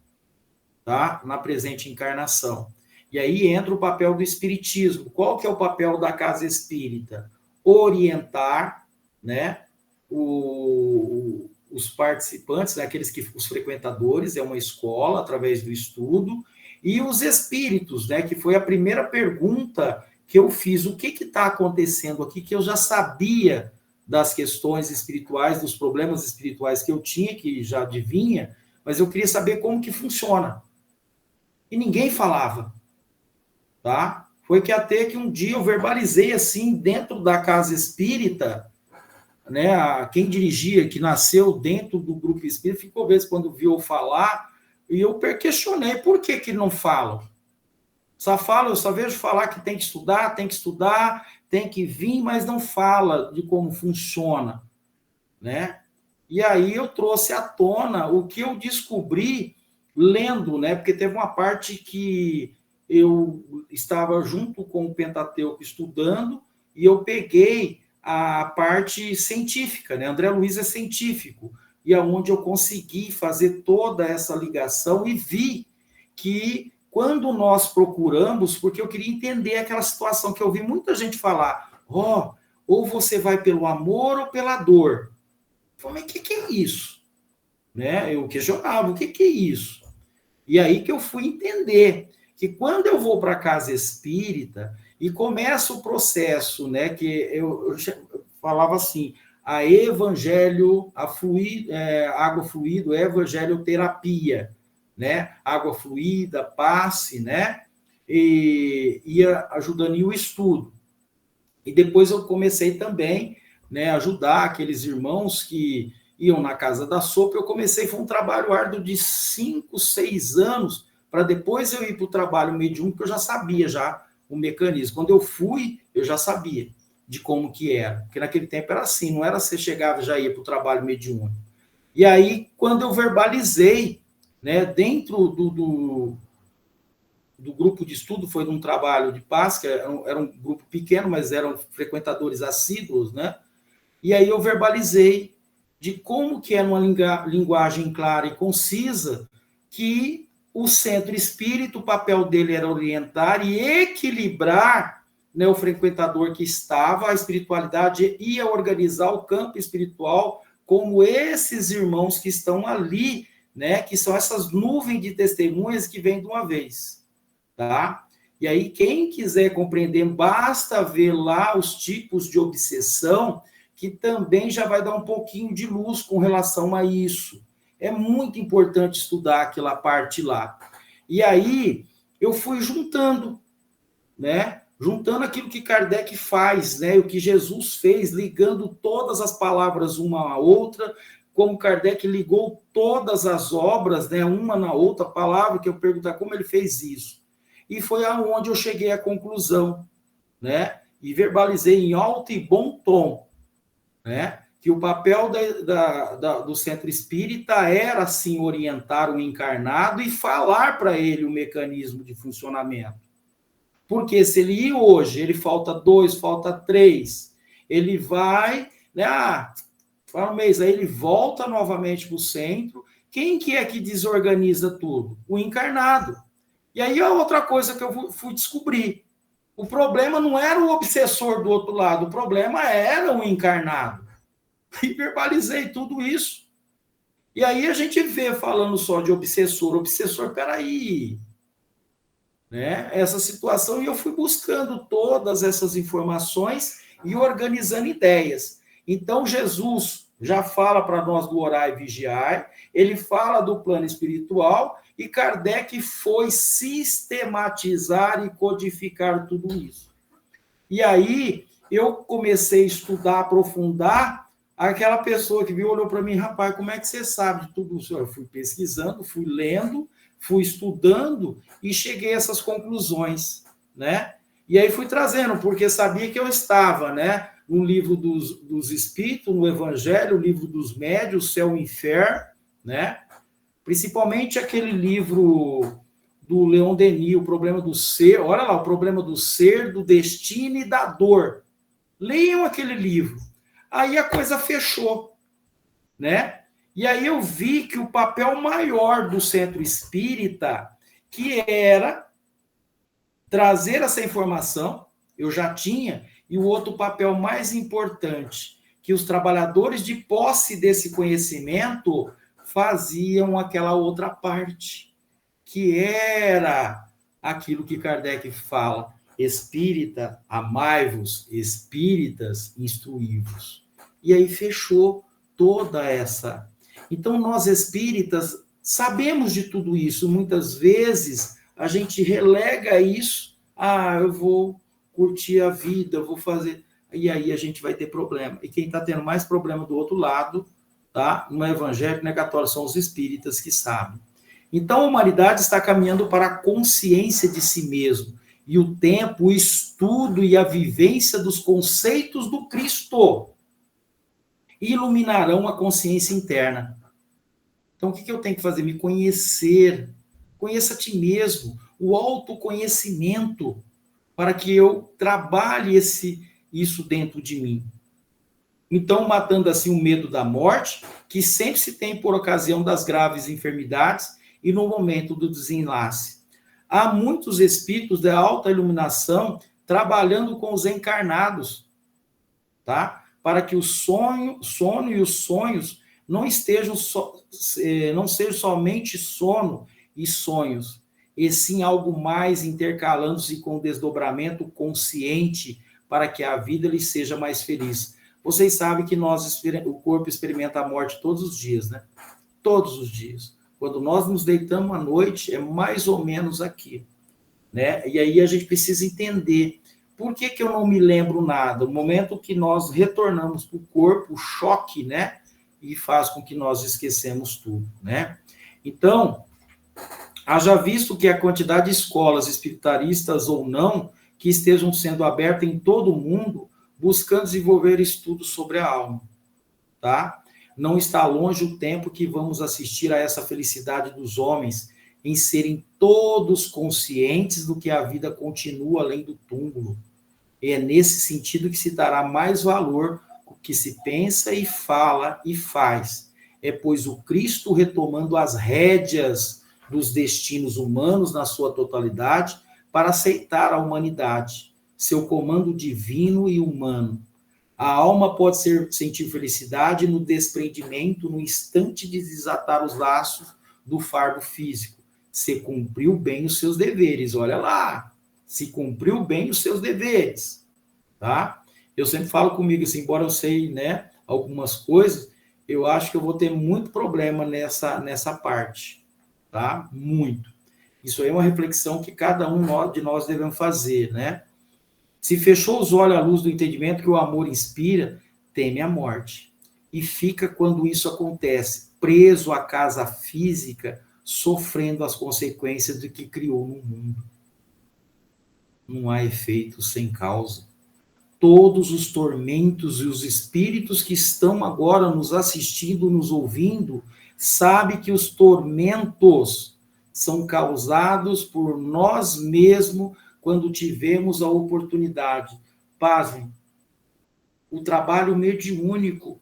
tá? Na presente encarnação. E aí entra o papel do espiritismo. Qual que é o papel da casa espírita? Orientar, né, os participantes, né, os frequentadores, é uma escola através do estudo, e os espíritos, né, que foi a primeira pergunta que eu fiz, o que está acontecendo aqui, que eu já sabia das questões espirituais, dos problemas espirituais que eu tinha, que já adivinha, mas eu queria saber como que funciona. E ninguém falava, tá? Foi que até que um dia eu verbalizei assim, dentro da casa espírita, né, quem dirigia, que nasceu dentro do grupo espírita, ficou vezes quando viu eu falar, e eu questionei, por que não falam? Eu só vejo falar que tem que estudar, tem que vir, mas não fala de como funciona, né? E aí eu trouxe à tona o que eu descobri lendo, né? Porque teve uma parte que eu estava junto com o Pentateuco estudando e eu peguei a parte científica, né? André Luiz é científico, e aonde eu consegui fazer toda essa ligação e vi que quando nós procuramos, porque eu queria entender aquela situação que eu vi muita gente falar, ou você vai pelo amor ou pela dor. Eu falei, mas o que é isso? Né? Eu questionava, o que é isso? E aí que eu fui entender que quando eu vou para a casa espírita e começa o processo, né, que eu falava assim, a evangelho, água fluida, evangelioterapia, né? Água fluida, passe, né? E ia ajudando em o estudo. E depois eu comecei também, né, a ajudar aqueles irmãos que iam na casa da sopa. Eu comecei, foi um trabalho árduo de 5, 6 anos, para depois eu ir para o trabalho mediúnico, porque eu já sabia já o mecanismo. Quando eu fui, eu já sabia de como que era. Porque naquele tempo era assim, não era você chegava e já ia para o trabalho mediúnico. E aí, quando eu verbalizei, né, dentro do grupo de estudo, foi num trabalho de paz, que era um grupo pequeno, mas eram frequentadores assíduos, né? E aí eu verbalizei de como que é numa linguagem clara e concisa que o centro espírita, o papel dele era orientar e equilibrar, né, o frequentador que estava, a espiritualidade ia organizar o campo espiritual como esses irmãos que estão ali, né, que são essas nuvens de testemunhas que vêm de uma vez, tá? E aí, quem quiser compreender, basta ver lá os tipos de obsessão, que também já vai dar um pouquinho de luz com relação a isso. É muito importante estudar aquela parte lá. E aí, eu fui juntando, né? Juntando aquilo que Kardec faz, né? O que Jesus fez, ligando todas as palavras uma à outra, como Kardec ligou todas as obras, né? Uma na outra palavra, que eu perguntar como ele fez isso. E foi aonde eu cheguei à conclusão, né? E verbalizei em alto e bom tom, né? Que o papel do centro espírita era, sim, orientar o encarnado e falar para ele o mecanismo de funcionamento. Porque se ele ir hoje, ele falta 2, falta 3, ele vai, né? Fala um mês, aí ele volta novamente para o centro. Quem que é que desorganiza tudo? O encarnado. E aí a outra coisa que eu fui descobrir. O problema não era o obsessor do outro lado, o problema era o encarnado. E verbalizei tudo isso. E aí a gente vê falando só de obsessor, peraí, né? Essa situação, e eu fui buscando todas essas informações e organizando ideias. Então, Jesus já fala para nós do orar e vigiar, ele fala do plano espiritual, e Kardec foi sistematizar e codificar tudo isso. E aí, eu comecei a estudar, aprofundar. Aquela pessoa que viu olhou para mim, rapaz, como é que você sabe de tudo isso? Eu fui pesquisando, fui lendo, fui estudando e cheguei a essas conclusões, né? E aí fui trazendo, porque sabia que eu estava, né, no livro dos Espíritos, no Evangelho, o livro dos Médiuns, o Céu e o Inferno, né? Principalmente aquele livro do Leon Denis, o problema do ser, olha lá, o problema do ser, do destino e da dor. Leiam aquele livro. Aí a coisa fechou, né? E aí eu vi que o papel maior do centro espírita, que era trazer essa informação, eu já tinha, e o outro papel mais importante, que os trabalhadores de posse desse conhecimento faziam aquela outra parte, que era aquilo que Kardec fala: espírita, amai-vos, espíritas, instruí-vos. E aí fechou toda essa. Então, nós espíritas sabemos de tudo isso. Muitas vezes a gente relega isso. Eu vou curtir a vida, eu vou fazer. E aí a gente vai ter problema. E quem está tendo mais problema do outro lado, tá? Não é evangélico, não é católico, são os espíritas que sabem. Então, a humanidade está caminhando para a consciência de si mesmo. E o tempo, o estudo e a vivência dos conceitos do Cristo iluminarão a consciência interna. Então, o que eu tenho que fazer? Me conhecer. Conheça a ti mesmo. O autoconhecimento, para que eu trabalhe isso dentro de mim. Então, matando assim o medo da morte, que sempre se tem por ocasião das graves enfermidades e no momento do desenlace. Há muitos espíritos de alta iluminação trabalhando com os encarnados, tá? Para que o sono e os sonhos não estejam não sejam somente sono e sonhos, e sim algo mais, intercalando-se com o desdobramento consciente para que a vida lhe seja mais feliz. Vocês sabem que o corpo experimenta a morte todos os dias, né? Todos os dias. Quando nós nos deitamos à noite, é mais ou menos aqui, né? E aí a gente precisa entender por que eu não me lembro nada. No momento que nós retornamos para o corpo, o choque, né? E faz com que nós esquecemos tudo, né? Então, haja visto que a quantidade de escolas espiritualistas ou não que estejam sendo abertas em todo o mundo, buscando desenvolver estudos sobre a alma, tá? Não está longe o tempo que vamos assistir a essa felicidade dos homens em serem todos conscientes do que a vida continua além do túmulo. E é nesse sentido que se dará mais valor ao que se pensa e fala e faz. É, pois, o Cristo retomando as rédeas dos destinos humanos na sua totalidade para aceitar a humanidade, seu comando divino e humano. A alma pode sentir felicidade no desprendimento, no instante de desatar os laços do fardo físico. Se cumpriu bem os seus deveres, olha lá, se cumpriu bem os seus deveres, tá? Eu sempre falo comigo assim, embora eu sei, né, algumas coisas, eu acho que eu vou ter muito problema nessa parte, tá? Muito. Isso aí é uma reflexão que cada um de nós devemos fazer, né? Se fechou os olhos à luz do entendimento que o amor inspira, teme a morte. E fica, quando isso acontece, preso à casa física, sofrendo as consequências do que criou no mundo. Não há efeito sem causa. Todos os tormentos e os espíritos que estão agora nos assistindo, nos ouvindo, sabem que os tormentos são causados por nós mesmos quando tivemos a oportunidade. Pasmem, o trabalho mediúnico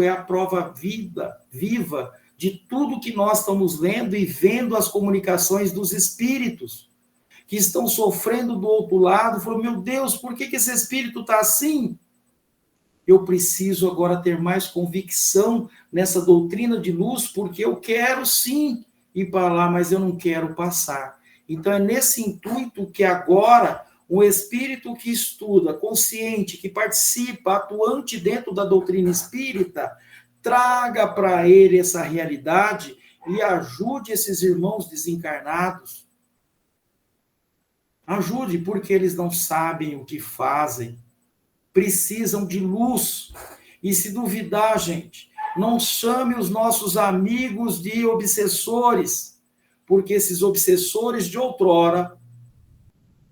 é a prova viva de tudo que nós estamos lendo e vendo as comunicações dos espíritos que estão sofrendo do outro lado. Falou, meu Deus, por que esse espírito está assim? Eu preciso agora ter mais convicção nessa doutrina de luz, porque eu quero sim ir para lá, mas eu não quero passar. Então, é nesse intuito que agora o espírito que estuda, consciente, que participa, atuante dentro da doutrina espírita, traga para ele essa realidade e ajude esses irmãos desencarnados. Ajude, porque eles não sabem o que fazem. Precisam de luz. E se duvidar, gente, Não chame os nossos amigos de obsessores, porque esses obsessores de outrora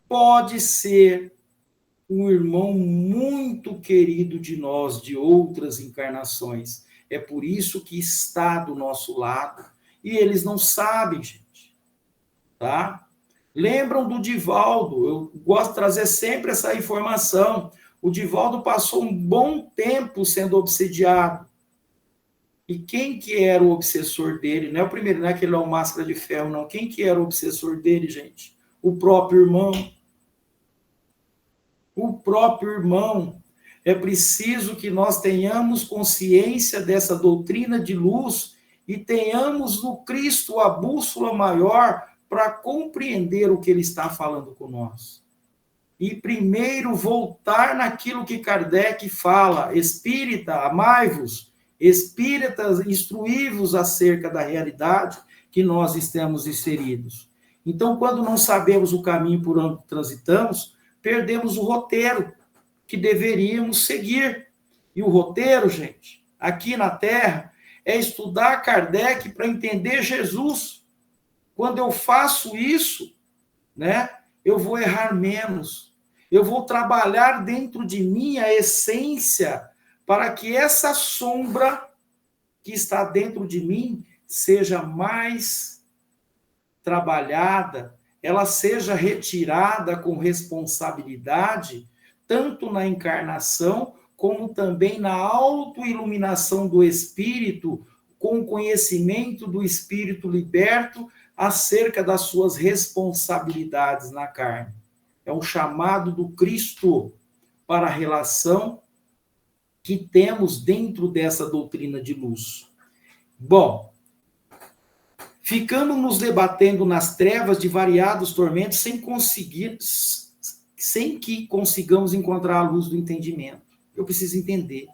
pode ser um irmão muito querido de nós, de outras encarnações. É por isso que está do nosso lado. E eles não sabem, gente. Tá? Lembram do Divaldo? Eu gosto de trazer sempre essa informação. O Divaldo passou um bom tempo sendo obsediado. E quem que era o obsessor dele? Não é o primeiro, não é aquele lá, o Máscara de Ferro, não. Quem que era o obsessor dele, gente? O próprio irmão. O próprio irmão. É preciso que nós tenhamos consciência dessa doutrina de luz e tenhamos no Cristo a bússola maior para compreender o que ele está falando com nós. E primeiro voltar naquilo que Kardec fala: espírita, amai-vos, espíritas, instruí-vos acerca da realidade que nós estamos inseridos. Então, quando não sabemos o caminho por onde transitamos, perdemos o roteiro que deveríamos seguir. E o roteiro, gente, aqui na Terra, é estudar Kardec para entender Jesus. Quando eu faço isso, né, eu vou errar menos. Eu vou trabalhar dentro de mim a essência para que essa sombra que está dentro de mim seja mais trabalhada, ela seja retirada com responsabilidade, tanto na encarnação, como também na autoiluminação do espírito, com o conhecimento do espírito liberto acerca das suas responsabilidades na carne. É um chamado do Cristo para a relação que temos dentro dessa doutrina de luz. Bom, ficamos nos debatendo nas trevas de variados tormentos sem que consigamos encontrar a luz do entendimento. Eu preciso entender.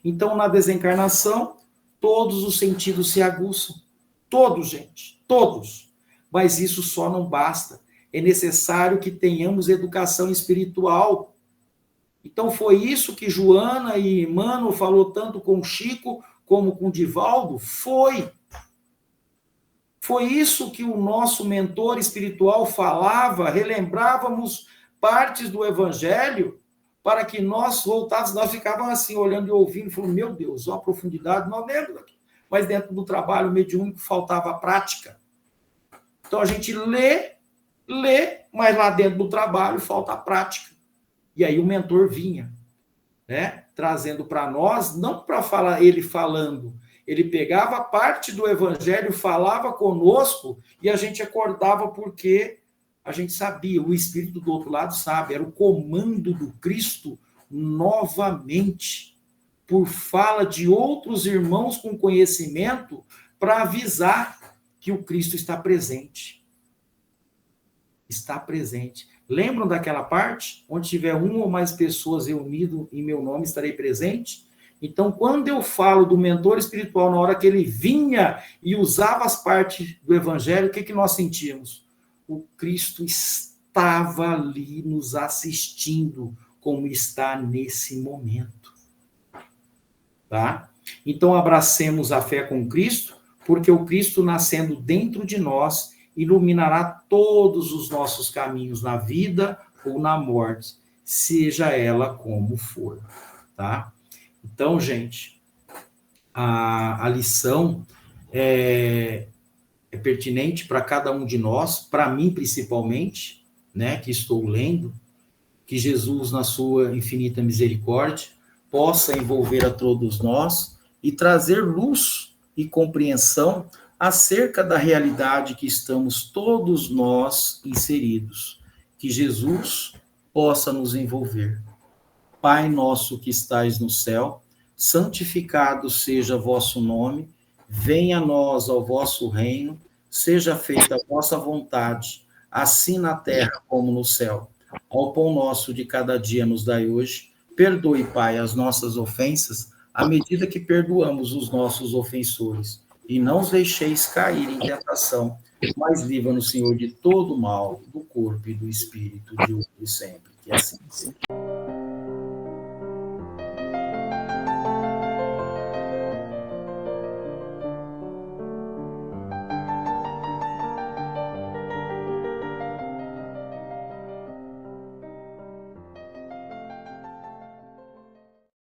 Então, na desencarnação, todos os sentidos se aguçam. Todos, gente, todos. Mas isso só não basta. É necessário que tenhamos educação espiritual. Então, foi isso que Joana e Emmanuel falou tanto com Chico como com Divaldo? Foi. Foi isso que o nosso mentor espiritual falava, relembrávamos partes do Evangelho, para que nós voltássemos, nós ficávamos assim, olhando e ouvindo, falando, meu Deus, olha a profundidade, nós lemos aqui. Mas dentro do trabalho mediúnico faltava a prática. Então a gente lê, mas lá dentro do trabalho falta a prática. E aí o mentor vinha, né, trazendo para nós, não para falar ele falando, ele pegava parte do Evangelho, falava conosco, e a gente acordava porque a gente sabia, o Espírito do outro lado sabe, era o comando do Cristo novamente, por fala de outros irmãos com conhecimento, para avisar que o Cristo está presente. Está presente. Lembram daquela parte? Onde tiver uma ou mais pessoas reunidas em meu nome, estarei presente? Então, quando eu falo do mentor espiritual, na hora que ele vinha e usava as partes do Evangelho, o que nós sentíamos? O Cristo estava ali nos assistindo, como está nesse momento. Tá? Então, abracemos a fé com Cristo, porque o Cristo nascendo dentro de nós iluminará todos os nossos caminhos na vida ou na morte, seja ela como for. Tá? Então, gente, a lição é pertinente para cada um de nós, para mim principalmente, né, que estou lendo, que Jesus, na sua infinita misericórdia, possa envolver a todos nós e trazer luz e compreensão acerca da realidade que estamos todos nós inseridos. Que Jesus possa nos envolver. Pai nosso que estais no céu, santificado seja vosso nome, venha a nós ao vosso reino, seja feita a vossa vontade, assim na terra como no céu. Ao pão nosso de cada dia nos dai hoje, perdoe, Pai, as nossas ofensas, à medida que perdoamos os nossos ofensores. E não os deixeis cair em tentação, mas livra-nos, Senhor, de todo mal, do corpo e do espírito, de hoje e sempre. Que assim seja.